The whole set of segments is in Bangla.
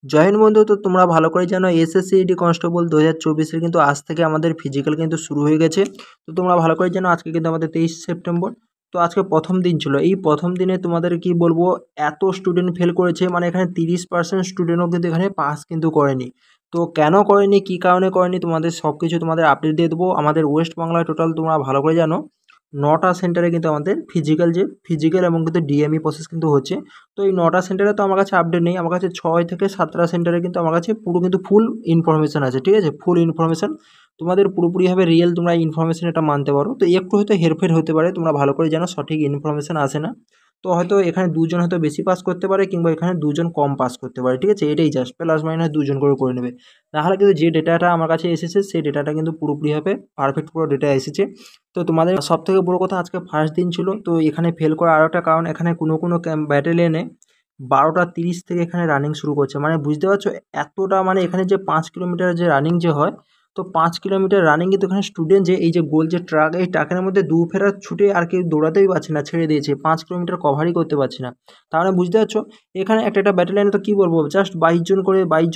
জয় হিন্দ বন্ধু। তো তোমরা ভালো করে জানো এসএসসি কনস্টেবল 2024 কিন্তু আজ থেকে আমাদের ফিজিক্যাল কিন্তু শুরু হয়ে গেছে। তো তোমরা ভালো করে জানো আজকে কিন্তু আমাদের 23 সেপ্টেম্বর। তো আজকে প্রথম দিন ছিল। এই প্রথম দিনে তোমাদের কি বলবো, এত স্টুডেন্ট ফেল করেছে, মানে এখানে 30% স্টুডেন্টও কিন্তু এখানে পাস কিন্তু করেনি। তো কেন করেনি, কি কারণে করেনি, তোমাদের সব কিছু তোমাদের আপডেট দিয়ে দেবো। আমাদের ওয়েস্ট বাংলায় টোটাল তোমরা ভালো করে জানো 9টা সেন্টারে কিন্তু আমাদের ফিজিক্যাল এবং কিন্তু ডিএমই প্রসেস কিন্তু হচ্ছে। তো এই 9টা সেন্টারে তো আমার কাছে আপডেট নেই, আমার কাছে 6 থেকে 7টা সেন্টারে কিন্তু আমার কাছে পুরো কিন্তু ফুল ইনফরমেশান আছে, ঠিক আছে, ফুল ইনফরমেশান তোমাদের পুরোপুরিভাবে রিয়েল, তোমরা ইনফরমেশান এটা মানতে পারো। তো একটু হয়তো হেরফের হতে পারে, তোমরা ভালো করে জানো সঠিক ইনফরমেশান আসে না। তো হয়তো এখানে দুজন হয়তো বেশি পাস করতে পারে, কিংবা এখানে দুজন কম পাস করতে পারে, ঠিক আছে, এটাই জাস্ট প্লাস মাইনাস দুজন করে নেবে। তাহলে কিন্তু যে ডেটাটা আমার কাছে এসেছে সেই ডেটাটা কিন্তু পুরোপুরিভাবে পারফেক্ট পুরো ডেটা এসেছে। তো তোমাদের সবথেকে বড় কথা, আজকে ফার্স্ট দিন ছিল, তো এখানে ফেল করার আরও একটা কারণ, এখানে কোনো ব্যাটালিয়নে 12টা 30 থেকে এখানে রানিং শুরু করছে। মানে বুঝতে পারছো এতটা, মানে এখানে যে 5 কিলোমিটার যে রানিং যে হয়, তো 5 কিলোমিটার রানিং কিন্তু এখানে স্টুডেন্ট যে এই যে গোল যে ট্রাক, এই ট্রাকের মধ্যে দু ফেরা ছুটে আর কেউ দৌড়াতেই পারছে না, ছেড়ে দিয়েছে, 5 কিলোমিটার কভারই করতে পারছে না। তাহলে বুঝতে পারছো এখানে একটা ব্যাটালিয়নে তো কী বলবো, জাস্ট 22 জন করে 25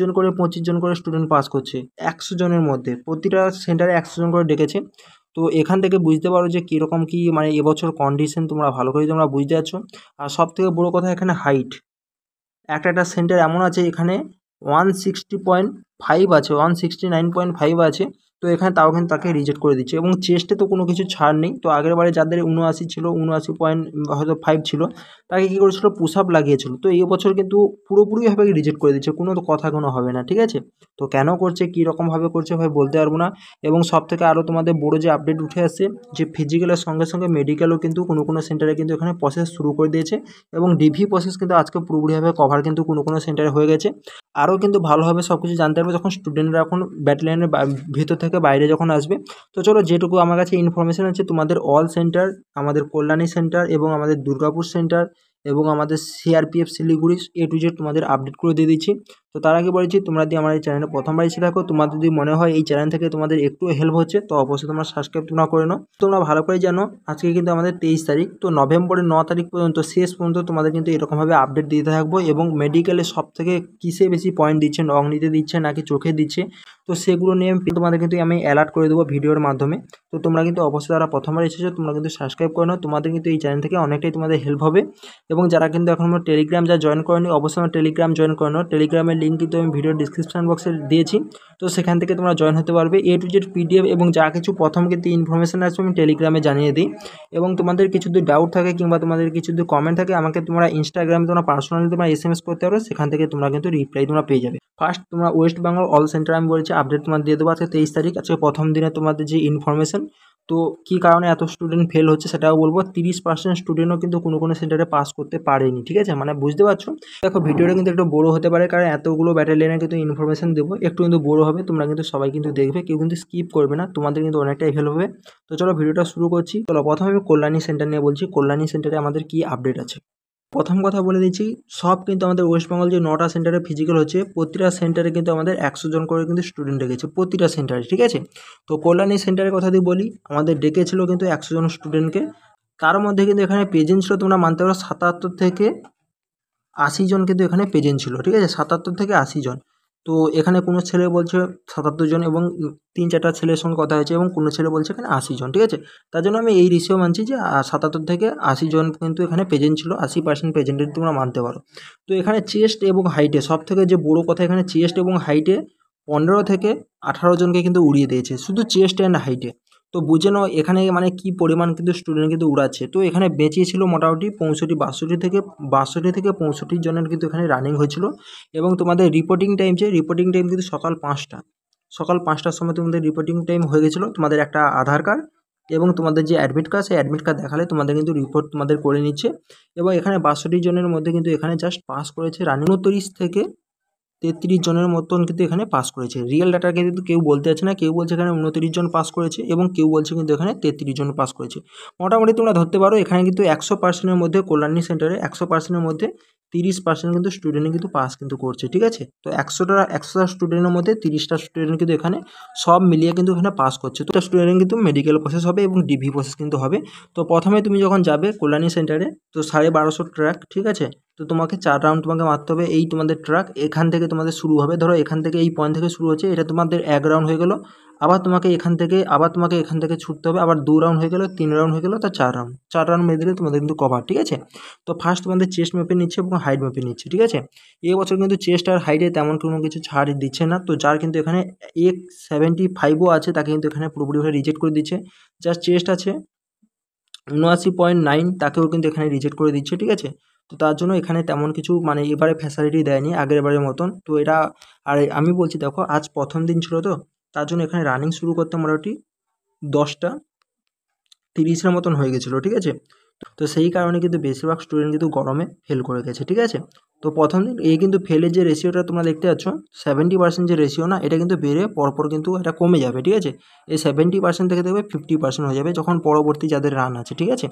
জন করে স্টুডেন্ট পাস করছে 100 জনের মধ্যে, প্রতিটা সেন্টারে 100 জন করে ডেকেছে। তো এখান থেকে বুঝতে পারো যে কীরকম কী মানে এবছর কন্ডিশন, তোমরা ভালো করে তোমরা বুঝতে পারছো। আর সবথেকে বড় কথা, এখানে হাইট, একটা সেন্টার এমন আছে এখানে 160.5 আছে, 169.5 আছে। তো এখানে তাও কিন্তু তাকে রিজেক্ট করে দিচ্ছে, এবং চেস্টে তো কোনো কিছু ছাড় নেই। তো আগের বারে যাদের 79 ছিল, 79.5 ছিল, তাকে কী করেছিল, পুশ আপ লাগিয়েছিল। তো এই বছর কিন্তু পুরোপুরিভাবে রিজেক্ট করে দিচ্ছে, কোনো তো কথা কোনো হবে না, ঠিক আছে। তো কেন করছে, কী রকমভাবে করছে ভাই বলতে পারবো না। এবং সব থেকে আরও তোমাদের বড় যে আপডেট উঠে আসছে, যে ফিজিক্যালের সঙ্গে সঙ্গে মেডিকেলও কিন্তু কোনো সেন্টারে কিন্তু এখানে প্রসেস শুরু করে দিয়েছে। এবং ডিভি প্রসেস কিন্তু আজকে পুরোপুরিভাবে কভার কিন্তু কোনো সেন্টারে হয়ে গেছে। আরও কিন্তু ভালোভাবে সব কিছু জানতে পারবে যখন স্টুডেন্টরা এখন ব্যাটালিয়নের ভিতর থেকে বাইরে যখন আসবে। তো চলো, যেটুকু আমার কাছে ইনফরমেশান আছে, তোমাদের অল সেন্টার, আমাদের কল্যাণী সেন্টার এবং আমাদের দুর্গাপুর সেন্টার এবং আমাদের CRPF Siliguri A to Z তোমাদের আপডেট করে দিয়ে দিচ্ছি। তো তার আগে বলেছি, তোমরা যদি আমার এই চ্যানেলে প্রথমবার এসে থাকো, তোমাদের যদি মনে হয় এই চ্যানেল থেকে তোমাদের একটু হেল্প হচ্ছে, তো অবশ্যই তোমরা সাবস্ক্রাইব তোমরা করে নাও। তোমরা ভালো করে জানো আজকে কিন্তু আমাদের 23 তারিখ, তো নভেম্বরের 9 তারিখ পর্যন্ত শেষ পর্যন্ত তোমাদের কিন্তু এরকমভাবে আপডেট দিতে থাকবো। এবং মেডিকেলে সব থেকে কিসে বেশি পয়েন্ট দিচ্ছে, নখ নিতে দিচ্ছে নাকি চোখে দিচ্ছে, তো সেগুলো নিয়ে তোমাদের কিন্তু আমি অ্যালার্ট করে দেবো ভিডিওর মাধ্যমে। তো তোমরা কিন্তু অবশ্যই যারা প্রথমবার এসেছো, তোমরা কিন্তু সাবস্ক্রাইব করে নাও, তোমাদের কিন্তু এই চ্যানেল থেকে অনেকটাই তোমাদের হেল্প হবে। এবং যারা কিন্তু এখন আমার টেলিগ্রাম যা জয়েন করেনি, অবশ্যই আমার টেলিগ্রাম জয়েন করে নাও। টেলিগ্রামের লিঙ্ক কিন্তু আমি ভিডিওর ডিসক্রিপশন বক্সে দিয়েছি। তো সেখান থেকে তোমরা জয়েন হতে পারবে। A to Z PDF এবং যা কিছু প্রথম কিন্তু ইনফরমেশান আছে আমি টেলিগ্রামে জানিয়ে দিই। এবং তোমাদের কিছু যদি ডাউট থাকে কিংবা তোমাদের কিছু যদি কমেন্ট থাকে, আমাকে তোমরা ইনস্টাগ্রামে তোমরা পার্সোনালি তোমরা SMS করতে পারো, সেখান থেকে তোমরা কিন্তু রিপ্লাই তোমরা পেয়ে যাবে। ফার্স্ট তোমরা ওয়েস্ট বেঙ্গল অল সেন্টার আমি বলেছি আপডেট তোমার দিয়ে দেবো। আজকে 23 তারিখ, আজকে প্রথম দিনে তোমাদের যে ইনফরমেশান, তো কী কারণে এত স্টুডেন্ট ফেল হচ্ছে সেটাও বলবো। 30% স্টুডেন্টও কিন্তু কোনো সেন্টারে পাস করতে পারেনি, ঠিক আছে, মানে বুঝতে পারছো। দেখো ভিডিওটা কিন্তু একটু বড়ো হতে পারে, কারণ এতগুলো ব্যাটালিয়নে কিন্তু ইনফরমেশান দেবো, একটু কিন্তু বড়ো হবে। তোমরা কিন্তু সবাই কিন্তু দেখবে, কেউ কিন্তু স্কিপ করবে না, তোমাদের কিন্তু অনেকটাই হেল্প হবে। তো চলো ভিডিওটা শুরু করছি। চলো প্রথমে আমি কল্যাণী সেন্টার নিয়ে বলছি, কল্যাণী সেন্টারে আমাদের কী আপডেট আছে। প্রথম কথা বলে দিচ্ছি, সব কিন্তু আমাদের ওয়েস্ট বেঙ্গল যে 9টা সেন্টারে ফিজিক্যাল হচ্ছে, প্রতিটা সেন্টারে কিন্তু আমাদের 100 জন করে কিন্তু স্টুডেন্ট ডেকেছে প্রতিটা সেন্টারে, ঠিক আছে। তো কল্যাণী সেন্টারের কথা যদি বলি, আমাদের ডেকেছিল কিন্তু 100 জন স্টুডেন্টকে। তার মধ্যে কিন্তু এখানে প্রেজেন্ট ছিল, তোমরা মানতে পারো 77 থেকে 80 জন কিন্তু এখানে প্রেজেন্ট ছিল, ঠিক আছে, 77 থেকে 80 জন। তো এখানে কোনো ছেলে বলছে 77 জন, এবং 3-4টা ছেলের সঙ্গে কথা হয়েছে, এবং কোনো ছেলে বলছে এখানে 80 জন, ঠিক আছে। তার জন্য আমি এই রেশিও মানছি যে 77 থেকে 80 জন কিন্তু এখানে প্রেজেন্ট ছিল, 80% প্রেজেন্টেড তোমরা মানতে পারো। তো এখানে চেস্ট এবং হাইটে সবথেকে যে বড়ো কথা, এখানে চেস্ট এবং হাইটে 15 থেকে 18 জনকে কিন্তু উড়িয়ে দিয়েছে, শুধু চেস্ট অ্যান্ড হাইটে। তো বুঝে নাও এখানে মানে কী পরিমাণ কিন্তু স্টুডেন্ট কিন্তু উড়াচ্ছে। তো এখানে বেঁচেছিল মোটামুটি 62 থেকে 65 জনের কিন্তু এখানে রানিং হয়েছিল। এবং তোমাদের রিপোর্টিং টাইম কিন্তু সকাল 5টা, সকাল 5টার সময় তোমাদের রিপোর্টিং টাইম হয়ে গেছিলো। তোমাদের একটা আধার কার্ড এবং তোমাদের যে অ্যাডমিট কার্ড, সেই অ্যাডমিট কার্ড দেখালে তোমাদের কিন্তু রিপোর্ট তোমাদের করে নিচ্ছে। এবং এখানে 62 জনের মধ্যে কিন্তু এখানে জাস্ট পাস করেছে রানিং 29 থেকে 33 জনের মতন কিন্তু এখানে পাস করেছে। রিয়েল ডাটাকে কিন্তু কেউ বলতে পারছে না, কেউ বলছে এখানে 29 জন পাস করেছে এবং কেউ বলছে কিন্তু এখানে 33 জন পাস করেছে। মোটামুটি তোমরা ধরতে পারো এখানে কিন্তু 100%-এর মধ্যে কল্যাণী সেন্টারে 100%-এর মধ্যে 30% কিন্তু স্টুডেন্ট কিন্তু পাস কিন্তু করছে, ঠিক আছে। তো 100টা স্টুডেন্টের মধ্যে 30টা স্টুডেন্ট কিন্তু এখানে সব মিলিয়ে কিন্তু এখানে পাস করছে। তো স্টুডেন্ট কিন্তু মেডিকেল প্রসেস হবে এবং ডিভি প্রসেস কিন্তু হবে। তো প্রথমে তুমি যখন যাবে কল্যাণী সেন্টারে, তো 1250 ট্র্যাক, ঠিক আছে, তো তোমাকে 4 রাউন্ড তোমাকে মারতে হবে। এই তোমাদের ট্র্যাক এখান থেকে তোমাদের শুরু হবে, ধরো এখান থেকে এই পয়েন্ট থেকে শুরু হচ্ছে, এটা তোমাদের 1 রাউন্ড হয়ে গেল। আবার তোমাকে এখান থেকে ছুটতে হবে, আবার 2 রাউন্ড হয়ে গেল, 3 রাউন্ড হয়ে গেল, তার 4 রাউন্ড মেরে দিলে তোমাদের কিন্তু কভার, ঠিক আছে। তো ফার্স্ট তোমাদের চেস্ট ম্যাপে নিচ্ছে এবং হাইট ম্যাপে নিচ্ছে, ঠিক আছে। এই বছর কিন্তু চেস্ট আর হাইটে তেমন কোনো কিছু ছাড় দিচ্ছে না। তো যার কিন্তু এখানে 175ও আছে তাকে কিন্তু এখানে পুরোপুরিভাবে রিজেক্ট করে দিচ্ছে। যার চেস্ট আছে 79.9 তাকেও কিন্তু এখানে রিজেক্ট করে দিচ্ছে, ঠিক আছে। তো তার জন্য এখানে তেমন কিছু মানে এবারে ফ্যাসিলিটি দেয়নি আগের বারের মতন। তো এটা আর আমি বলছি দেখো আজ প্রথম দিন ছিল, তো তার জন্য এখানে রানিং শুরু করতে মোটামুটি 10:30 মতন হয়ে গেছিলো, ঠিক আছে। তো সেই কারণে কিন্তু বেশিরভাগ স্টুডেন্ট কিন্তু গরমে ফেল করে গেছে, ঠিক আছে। তো প্রথম দিন এই কিন্তু ফেলের যে রেশিওটা তোমরা দেখতে পাচ্ছ 70% যে রেশিও না, এটা কিন্তু বেড়ে পরপর কিন্তু এটা কমে যাবে, ঠিক আছে। এই 70% থেকে দেখবে 50% হয়ে যাবে যখন পরবর্তী যাদের রান আছে, ঠিক আছে।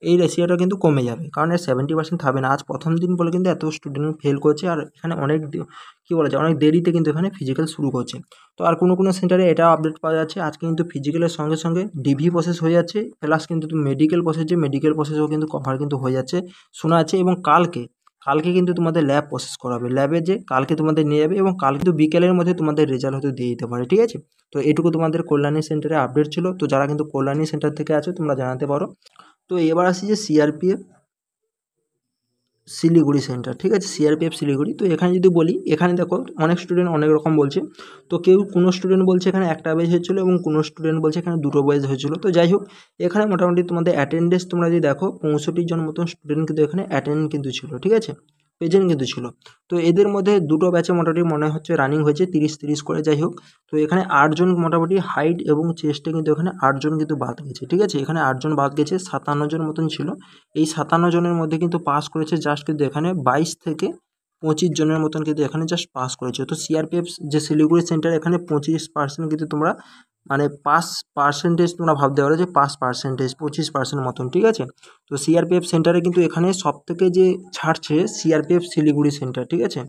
এই রেশিওটা কিন্তু কমে যাবে, কারণ এর 70% থাকবে না। আজ প্রথম দিন বলে কিন্তু এত স্টুডেন্ট ফেল করছে, আর এখানে অনেক কী বলা যায় অনেক দেরিতে কিন্তু এখানে ফিজিক্যাল শুরু করছে। তো আর কোনো সেন্টারে এটা আপডেট পাওয়া যাচ্ছে আজকে কিন্তু ফিজিক্যালের সঙ্গে সঙ্গে ডিভি প্রসেস হয়ে যাচ্ছে, প্লাস কিন্তু মেডিকেল প্রসেসও কিন্তু কভার কিন্তু হয়ে যাচ্ছে শোনা যাচ্ছে। এবং কালকে কিন্তু তোমাদের ল্যাব প্রসেস করাবে, ল্যাবে যে কালকে তোমাদের নিয়ে যাবে এবং কাল কিন্তু বিকেলের মধ্যে তোমাদের রেজাল্ট হয়তো দিয়ে দিতে পারে, ঠিক আছে। তো এটুকু তোমাদের কল্যাণী সেন্টারে আপডেট ছিল। তো যারা কিন্তু কল্যাণী সেন্টার থেকে আছো তোমরা জানাতে পারো। তো এবার আসি যে সিআরপিএফ শিলিগুড়ি সেন্টার, ঠিক আছে, সিআরপিএফ শিলিগুড়ি। তো এখানে যদি বলি, এখানে দেখো অনেক স্টুডেন্ট অনেক রকম বলছে। তো কোনো স্টুডেন্ট বলছে এখানে একটা ব্যাচ হয়েছিল এবং কোনো স্টুডেন্ট বলছে এখানে দুটো ব্যাচ হয়েছিল। তো যাই হোক, এখানে মোটামুটি তোমাদের অ্যাটেন্ডেন্স তোমরা যদি দেখো 65 জন মতন স্টুডেন্ট কিন্তু এখানে অ্যাটেন্ড কিন্তু ছিল, ঠিক আছে, প্রেজেন্ট কিন্তু ছিল। তো এদের মধ্যে দুটো ব্যাচে মোটামুটি মনে হচ্ছে রানিং হয়েছে 30-30 করে, যাই হোক। তো এখানে 8 জন মোটামুটি হাইট এবং চেস্টে কিন্তু এখানে 8 জন কিন্তু বাদ গেছে, ঠিক আছে। এখানে 8 জন বাদ গেছে, 57 জন মতন ছিল। এই 57 জনের মধ্যে কিন্তু পাস করেছে জাস্ট কিন্তু এখানে 22 থেকে 25 জনের মতন কিন্তু এখানে জাস্ট পাস করেছে। তো সিআরপিএফ যে শিলিগুড়ি সেন্টার এখানে 25% কিন্তু তোমরা মানে পাস পার্সেন্টেজ তোমরা ভাবতে পারো যে পাস পার্সেন্টেজ 25% মতন, ঠিক আছে। তো সিআরপিএফ সেন্টারে কিন্তু এখানে সবথেকে যে ছাড়ছে সিআরপিএফ শিলিগুড়ি সেন্টার, ঠিক আছে।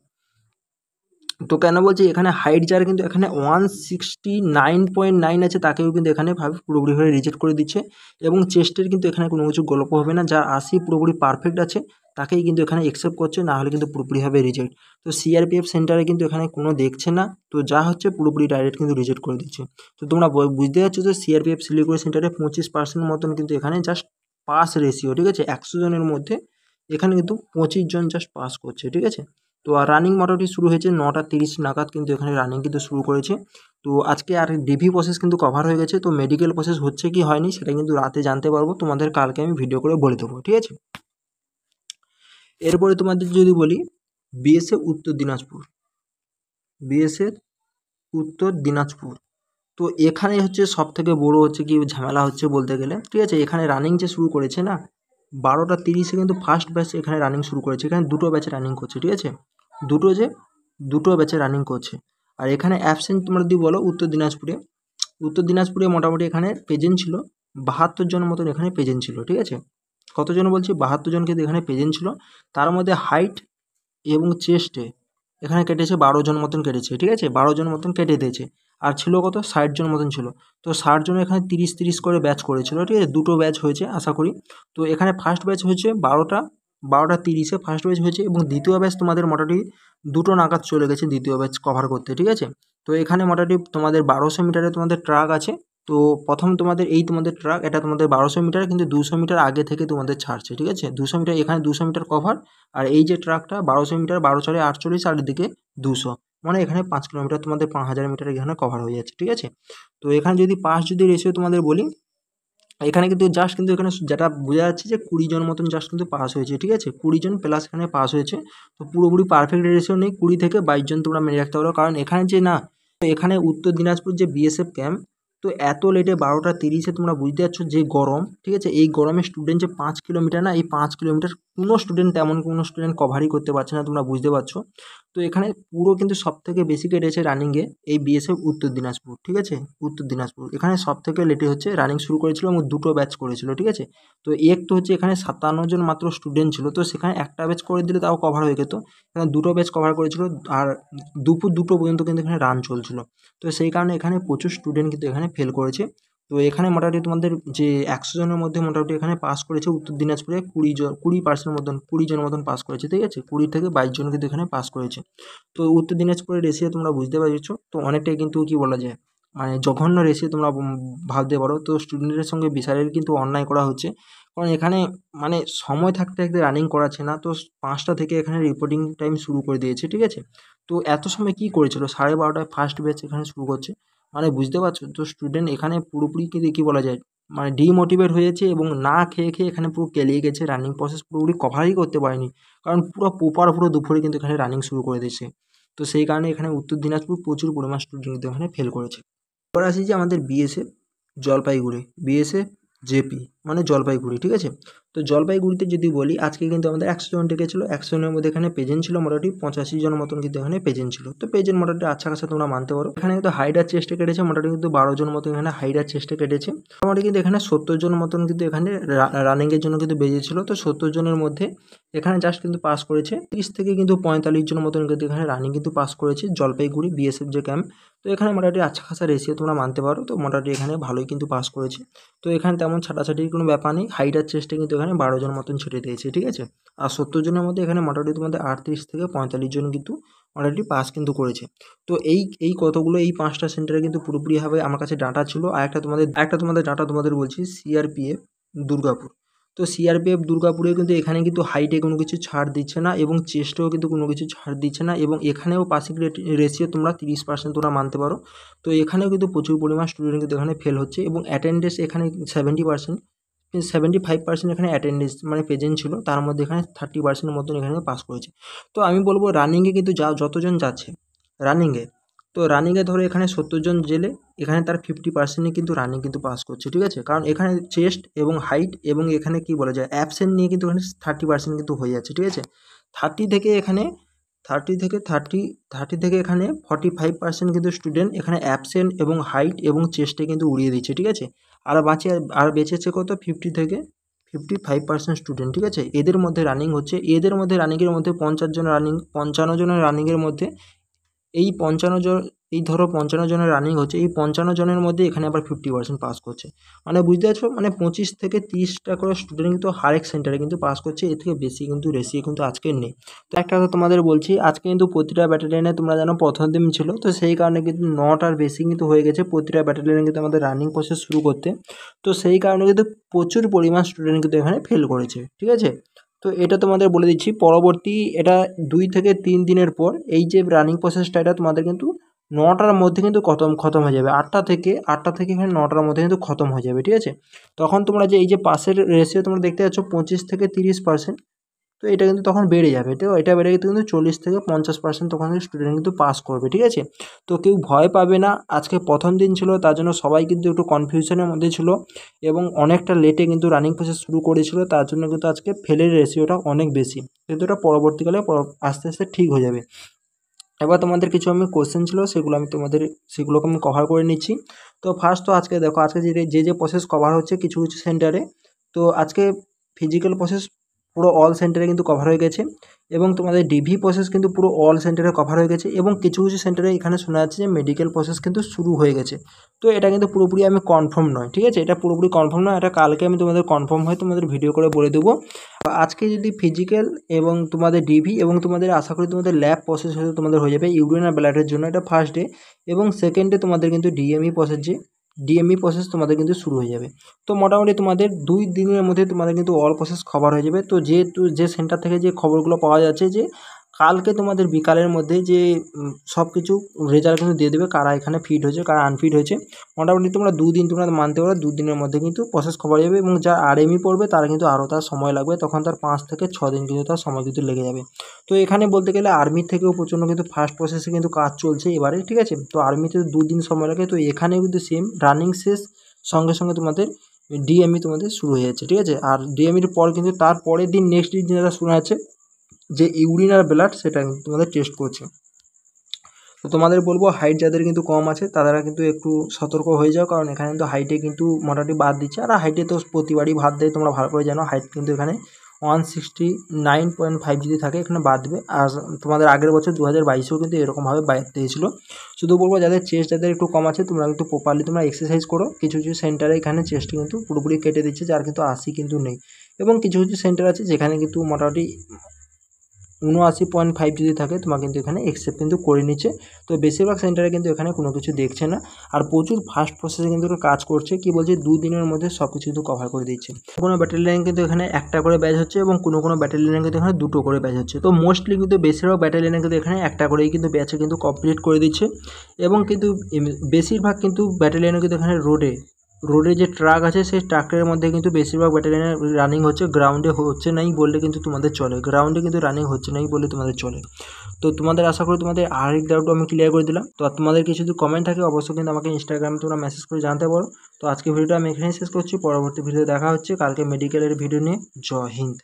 তো কেন বলছি, এখানে হাইট যার কিন্তু এখানে 169.9 আছে তাকেও কিন্তু এখানে পুরোপুরিভাবে রিজেক্ট করে দিচ্ছে। এবং চেস্টের কিন্তু এখানে কোনো কিছু গল্প হবে না, যার 80 পুরোপুরি পারফেক্ট আছে তাকেই কিন্তু এখানে অ্যাকসেপ্ট করছে, না হলে কিন্তু পুরোপুরিভাবে রিজেক্ট। তো সিআরপিএফ সেন্টারে কিন্তু এখানে কোনো দেখছে না, তো যা হচ্ছে পুরোপুরি ডাইরেক্ট কিন্তু রিজেক্ট করে দিচ্ছে। তো তোমরা বুঝতে পারছো যে সিআরপিএফ শিলিগুড়ি সেন্টারে 25% মতন কিন্তু এখানে জাস্ট পাস রেশিও, ঠিক আছে। 100 জনের মধ্যে এখানে কিন্তু 25 জন জাস্ট পাস করছে, ঠিক আছে। তো আর রানিং মোটামুটি শুরু হয়েছে 9:30 নাগাদ কিন্তু এখানে রানিং কিন্তু শুরু করেছে। তো আজকে আর ডিভি প্রসেস কিন্তু কভার হয়ে গেছে। তো মেডিকেল প্রসেস হচ্ছে কি হয়নি সেটা কিন্তু রাতে জানতে পারবো, তোমাদের কালকে আমি ভিডিও করে বলে দেবো, ঠিক আছে। এরপরে তোমাদের যদি বলি বিএসএফ উত্তর দিনাজপুর। তো এখানে হচ্ছে সব থেকে বড়ো হচ্ছে কি ঝামেলা হচ্ছে বলতে গেলে, ঠিক আছে। এখানে রানিং যে শুরু করেছে না 12:30 কিন্তু ফার্স্ট ব্যাচ এখানে রানিং শুরু করেছে। এখানে দুটো ব্যাচে রানিং করছে, ঠিক আছে, দুটো ব্যাচে রানিং করছে। আর এখানে অ্যাবসেন্ট তোমরা যদি বলো উত্তর দিনাজপুরে মোটামুটি এখানে প্রেজেন্ট ছিল 72 জন মতন এখানে প্রেজেন্ট ছিল, ঠিক আছে। কতজন বলছি 72 জন কিন্তু এখানে প্রেজেন্ট ছিল। তার মধ্যে হাইট এবং চেস্টে এখানে কেটেছে 12 জন মতন কেটেছে, ঠিক আছে, 12 জন মতন কেটে দিয়েছে। আর ছিল কত 60 জন মতন ছিল। তো 60 জন এখানে 30-30 করে ব্যাচ করেছিল, ঠিক আছে, দুটো ব্যাচ হয়েছে আশা করি। তো এখানে ফার্স্ট ব্যাচ হয়েছে 12:30 ফার্স্ট ব্যাচ হয়েছে এবং দ্বিতীয় ব্যাচ তোমাদের মোটামুটি 2টো নাগাদ চলে গেছে দ্বিতীয় ব্যাচ কভার করতে, ঠিক আছে। তো এখানে মোটামুটি তোমাদের 1200 মিটারে তোমাদের ট্রাক আছে। তো প্রথম তোমাদের ট্রাক এটা তোমাদের 1200 মিটার, কিন্তু 200 মিটার আগে থেকে তোমাদের ছাড়ছে, ঠিক আছে। 200 মিটার এখানে 200 মিটার কভার। আর এই যে ট্রাকটা 1200 মিটার 12×4=48 আর এদিকে 200, মানে এখানে 5 কিলোমিটার তোমাদের 5000 মিটার এখানে কভার হয়ে যাচ্ছে, ঠিক আছে। তো এখানে যদি রেশিও তোমাদের বলি, এখানে কিন্তু জাস্ট কিন্তু এখানে যেটা বোঝা যাচ্ছে যে 20 জন মতন জাস্ট কিন্তু পাস হয়েছে, ঠিক আছে, 20 জন প্লাস এখানে পাস হয়েছে। তো পুরোপুরি পারফেক্ট রেশিও নেই, 20 থেকে 22 জন তোমরা মেনে রাখতে পারো। কারণ এখানে যে না, এখানে উত্তর দিনাজপুর যে বিএসএফ ক্যাম্প, তো এত লেটে 12:30 তোমরা বুঝতে পারছো যে গরম, ঠিক আছে। এই গরমে স্টুডেন্ট যে 5 কিলোমিটার না, এই 5 কিলোমিটার কোনো স্টুডেন্ট কভারই করতে পারছে না, তোমরা বুঝতে পারছো। তো এখানে পুরো কিন্তু সবথেকে বেশি কেটেছে রানিংয়ে এই বিএসএফ উত্তর দিনাজপুর, ঠিক আছে। উত্তর দিনাজপুর এখানে সবথেকে লেটে হচ্ছে রানিং শুরু করেছিল এবং দুটো ব্যাচ করেছিল, ঠিক আছে। তো তো হচ্ছে এখানে 57 জন মাত্র স্টুডেন্ট ছিল, তো সেখানে একটা ব্যাচ করে দিলে তাও কভার হয়ে যেত। এখানে দুটো ব্যাচ কভার করেছিল আর দুপুর 2টো পর্যন্ত কিন্তু এখানে রান চলছিল। তো সেই কারণে এখানে প্রচুর স্টুডেন্ট কিন্তু এখানে ফেল করেছে। তো এখানে মোটামুটি তোমাদের যে 100 জনের মধ্যে মোটামুটি এখানে পাস করেছে উত্তর দিনাজপুরে 20% মতন 20 জন মতন পাস করেছে, ঠিক আছে, 20 থেকে 22 জন কিন্তু এখানে পাস করেছে। তো উত্তর দিনাজপুরের রেশিও তোমরা বুঝতে পারছো, তো অনেকটাই কিন্তু কি বলা যায় মানে জঘন্য রেশিও তোমরা ভাবতে পারো। তো স্টুডেন্টের সঙ্গে বিশালের কিন্তু অন্যায় করা হচ্ছে, কারণ এখানে মানে সময় থাকতে থাকতে রানিং করাচ্ছে না। তো 5টা থেকে এখানে রিপোর্টিং টাইম শুরু করে দিয়েছে, ঠিক আছে। তো এত সময় কি করেছিল, 12:30টায় ফার্স্ট ব্যাচ এখানে শুরু করছে, মানে বুঝতে পারছো। তো স্টুডেন্ট এখানে পুরোপুরি কিন্তু কী বলা যায় মানে ডিমোটিভেট হয়েছে এবং না খেয়ে খেয়ে এখানে পুরো কেলিয়ে গেছে, রানিং প্রসেস পুরোপুরি কভারই করতে পারেনি, কারণ পুরো দুপুরে কিন্তু এখানে রানিং শুরু করে দিয়েছে। তো সেই কারণে এখানে উত্তর দিনাজপুর প্রচুর পরিমাণ স্টুডেন্ট কিন্তু এখানে ফেল করেছে। এবার আসি যে আমাদের বিএসএফ জলপাইগুড়ি, বিএসএফ জেপি মানে জলপাইগুড়ি, ঠিক আছে। তো জলপাইগুড়িতে যদি বলি, আজকে কিন্তু আমাদের 100 জন ডেকেছিল, 100 জনের মধ্যে এখানে পেজেন্ট ছিল মোটামুটি 85 জন মতন কিন্তু এখানে পেজেন্ট ছিল। তো পেজেন্ট মোটামুটি আচ্ছা খাসা তোমরা মানতে পারো। এখানে কিন্তু হাইডার চেস্টে কেটেছে মোটামুটি কিন্তু 12 জন মতো এখানে হাইডার চেস্টে কেটেছে। মোটামুটি কিন্তু এখানে 70 জন মতন কিন্তু এখানে রানিংয়ের জন্য কিন্তু বেরিয়েছিল। তো 70 জনের মধ্যে এখানে জাস্ট কিন্তু পাস করেছে 30 থেকে কিন্তু 45 জন মতন কিন্তু এখানে রানিং কিন্তু পাস করেছে জলপাইগুড়ি বিএসএফ যে ক্যাম্প। তো এখানে মোটামুটি আচ্ছা খাসা রেশিও তোমরা মানতে পারো। তো মোটামুটি এখানে ভালোই কিন্তু পাস করেছে। তো এখানে তেমন ছাটাছাটির কোনো ব্যাপার নেই, হাইডার চেস্টে কিন্তু এখানে 12 জন মতন ছেড়ে দিয়েছে, ঠিক আছে। আর 70 জনের মধ্যে এখানে মোটামুটি তোমাদের 38 থেকে 45 জন কিন্তু অলরেডি পাস কিন্তু করেছে। তো এই কতগুলো এই 5টা সেন্টারে কিন্তু পুরোপুরিভাবে আমার কাছে ডাটা ছিল। আর একটা তোমাদের ডাটা তোমাদের বলছি, সিআরপিএফ দুর্গাপুর। তো সিআরপিএফ দুর্গাপুরেও কিন্তু এখানে কিন্তু হাইটে কোনো কিছু ছাড় দিচ্ছে না এবং চেস্টেও কিন্তু কোনো কিছু ছাড় দিচ্ছে না, এবং এখানেও পাসিং রেশিও তোমরা 30% তোমরা মানতে পারো। তো এখানেও কিন্তু প্রচুর পরিমাণ স্টুডেন্ট কিন্তু এখানে ফেল হচ্ছে এবং অ্যাটেন্ডেন্স এখানে 70%, 75% এখানে অ্যাটেন্ডেন্স মানে প্রেজেন্ট ছিল, তার মধ্যে এখানে 30% মতন এখানে পাস করেছে। তো আমি বলবো রানিংয়ে কিন্তু যতজন যাচ্ছে রানিংয়ে, তো রানিংয়ে ধরো এখানে 70 জন জেলে, এখানে তার 50%ই কিন্তু রানিং কিন্তু পাস করছে, ঠিক আছে। কারণ এখানে চেস্ট এবং হাইট এবং এখানে কি বলা যায় অ্যাবসেন্ট নিয়ে কিন্তু এখানে 30% কিন্তু হয়ে যাচ্ছে, ঠিক আছে। 30 থেকে এখানে 30 থেকে এখানে 45% কিন্তু স্টুডেন্ট এখানে অ্যাবসেন্ট এবং হাইট এবং চেস্টে কিন্তু উড়িয়ে দিচ্ছে, ঠিক আছে। আর বেঁচেছে কত 50 থেকে 55% স্টুডেন্ট, ঠিক আছে। এদের মধ্যে রানিং হচ্ছে, এদের মধ্যে রানিংয়ের মধ্যে 55 জনের রানিংয়ের মধ্যে এই 55 জনের রানিং হচ্ছে, এই 55 জনের মধ্যে এখানে আবার 50% পাস করছে। মানে বুঝতে পারছো, মানে 25 থেকে 30টা করে স্টুডেন্ট কিন্তু হরেক সেন্টারে কিন্তু পাস করছে, এর থেকে বেশি কিন্তু রেশিও কিন্তু আজকে নেই। তো একটা কথা তোমাদের বলছি, আজকে কিন্তু প্রতিটা ব্যাটালিয়নে তোমরা জানো প্রথম দিন ছিল, তো সেই কারণে কিন্তু 9টার বেশি কিন্তু হয়ে গেছে প্রতিটা ব্যাটালিয়নে কিন্তু আমাদের রানিং প্রসেস শুরু করতে। তো সেই কারণে কিন্তু প্রচুর পরিমাণ স্টুডেন্ট কিন্তু এখানে ফেল করেছে, ঠিক আছে। তো এটা তোমাদের বলে দিচ্ছি, পরবর্তী এটা 2 থেকে 3 দিনের পর এই যে রানিং প্রসেসটা এটা তোমাদের কিন্তু 9টার মধ্যে কিন্তু খতম হয়ে যাবে, 8টা থেকে এখানে 9টার মধ্যে কিন্তু খতম হয়ে যাবে, ঠিক আছে। তখন তোমরা যে এই যে পাসের রেশিও তোমরা দেখতে পাচ্ছ 25 থেকে 30%, তো এটা কিন্তু তখন বেড়ে যাবে। তো এটা বেড়ে কিন্তু 40 থেকে 50% তখন স্টুডেন্ট কিন্তু পাস করবে, ঠিক আছে। তো কেউ ভয় পাবে না, আজকে প্রথম দিন ছিল তার জন্য সবাই কিন্তু একটু কনফিউশনের মধ্যে ছিল এবং অনেকটা লেটে কিন্তু রানিং প্রসেস শুরু করেছিল, তার জন্য কিন্তু আজকে ফেলের রেশিওটা অনেক বেশি, কিন্তু এটা পরবর্তীকালে আস্তে আস্তে ঠিক হয়ে যাবে। এবার তোমাদের কিছু আমি কোশ্চেন ছিল সেগুলোকে আমি কভার করে নিচ্ছি। তো ফার্স্ট তো আজকে দেখো, আজকে যে প্রসেস কভার হচ্ছে কিছু কিছু সেন্টারে, তো আজকে ফিজিক্যাল প্রসেস পুরো অল সেন্টারে কিন্তু কভার হয়ে গেছে এবং তোমাদের ডিভি প্রসেস কিন্তু পুরো অল সেন্টারে কভার হয়ে গেছে এবং কিছু কিছু সেন্টারে এখানে শোনা যাচ্ছে যে মেডিকেল প্রসেস কিন্তু শুরু হয়ে গেছে। তো এটা কিন্তু পুরোপুরি আমি কনফার্ম নয়, ঠিক আছে, এটা পুরোপুরি কনফার্ম নয়, এটা কালকে আমি তোমাদের কনফার্ম হয় তোমাদের ভিডিও করে বলে দেবো। আজকে যদি ফিজিক্যাল এবং তোমাদের ডিভি এবং তোমাদের আশা করি তোমাদের ল্যাব প্রসেস হয়তো তোমাদের হয়ে যাবে ইউরিন আর ব্লাডের জন্য, এটা ফার্স্ট ডে, এবং সেকেন্ড ডে তোমাদের কিন্তু ডিএমই প্রসেস তোমাদের কিন্তু শুরু হয়ে যাবে। তো মোটামুটি তোমাদের 2 দিনের মধ্যে তোমাদের কিন্তু অল প্রসেস কভার হয়ে যাবে। তো যে সেন্টার থেকে যে খবরগুলো পাওয়া যাচ্ছে যে কালকে তোমাদের বিকালের মধ্যে যে সব কিছু রেজাল্ট কিন্তু দিয়ে দেবে, কারা এখানে ফিট হয়েছে কারা আনফিট হয়েছে। মোটামুটি তোমরা 2 দিন তোমরা মানতে পারো, 2 দিনের মধ্যে কিন্তু প্রসেস কভার হয়ে যাবে এবং যার আরএমই পড়বে তারা কিন্তু আরও তার সময় লাগবে, তখন তার 5 থেকে 6 দিন কিন্তু তার সময় কিন্তু লেগে যাবে। তো এখানে বলতে গেলে আর্মির থেকেও প্রচণ্ড কিন্তু ফাস্ট প্রসেসে কিন্তু কাজ চলছে এবারে, ঠিক আছে। তো আর্মিতে 2 দিন সময় লাগে, তো এখানেও কিন্তু সেম রানিং শেষ সঙ্গে সঙ্গে তোমাদের ডিএমই তোমাদের শুরু হয়ে যাচ্ছে, ঠিক আছে। আর ডিএমইর পর কিন্তু তার পরের দিন নেক্সট দিন যেটা শোনা যাচ্ছে যে ইউরিন আর ব্লাড সেটা কিন্তু তোমাদের টেস্ট করছে। তো তোমাদের বলবো হাইট যাদের কিন্তু কম আছে তারা কিন্তু একটু সতর্ক হয়ে যাও, কারণ এখানে কিন্তু হাইটে কিন্তু মোটামুটি বাদ দিচ্ছে, আর হাইটে তো প্রতিবারই ভাত দেয় তোমরা ভালো করে জানো, হাইট কিন্তু এখানে 169.5 যদি থাকে এখানে বাঁধবে। আর তোমাদের আগের বছর 2022-এও কিন্তু এরকমভাবে বাঁধতে হয়েছিলো। শুধু বলবো যাদের চেস্ট যাদের একটু কম আছে তোমরা কিন্তু প্রপারলি তোমরা এক্সারসাইজ করো। কিছু কিছু সেন্টারে এখানে চেস্ট কিন্তু পুরোপুরি কেটে দিচ্ছে, যার কিন্তু 80 কিন্তু নেই। এবং কিছু কিছু সেন্টার আছে যেখানে কিন্তু মোটামুটি 79.5 যদি থাকে তোমার কিন্তু এখানে অ্যাকসেপ্ট কিন্তু করে নিচ্ছে। তো বেশিরভাগ সেন্টারে কিন্তু এখানে কোনো কিছু দেখছে না, আর প্রচুর ফাস্ট প্রসেসে কিন্তু কাজ করছে। কি বলছে 2 দিনের মধ্যে সব কিছু কিন্তু কভার করে দিচ্ছে। কোনো ব্যাটালিয়ানে কিন্তু এখানে একটা করে ব্যাচ হচ্ছে এবং কোনো ব্যাটালিয়ানে কিন্তু এখানে 2টো করে ব্যাচ হচ্ছে। তো মোস্টলি কিন্তু বেশিরভাগ ব্যাটালিয়ানে কিন্তু এখানে একটা করেই কিন্তু ব্যাচে কিন্তু কমপ্লিট করে দিচ্ছে। এবং কিন্তু বেশিরভাগ কিন্তু ব্যাটালিয়ানে কিন্তু এখানে রোডে যে ট্রাক আছে সেই ট্রাকের মধ্যে কিন্তু বেশিরভাগ ব্যাটালিয়ানে রানিং হচ্ছে। গ্রাউন্ডে হচ্ছে নাই বললে কিন্তু তোমাদের চলে, গ্রাউন্ডে কিন্তু রানিং হচ্ছে নাই বললে তোমাদের চলে। তো তোমাদের আশা করি তোমাদের আরেক ডাউটও আমি ক্লিয়ার করে দিলাম। তো তোমাদের কিছু যদি কমেন্ট থাকে অবশ্যই কিন্তু আমাকে ইনস্টাগ্রামে তোমরা মেসেজ করে জানতে পারো। তো আজকে ভিডিওটা আমি এখানেই শেষ করছি, পরবর্তী ভিডিও দেখা হচ্ছে কালকে মেডিকেলের ভিডিও নিয়ে। জয় হিন্দ।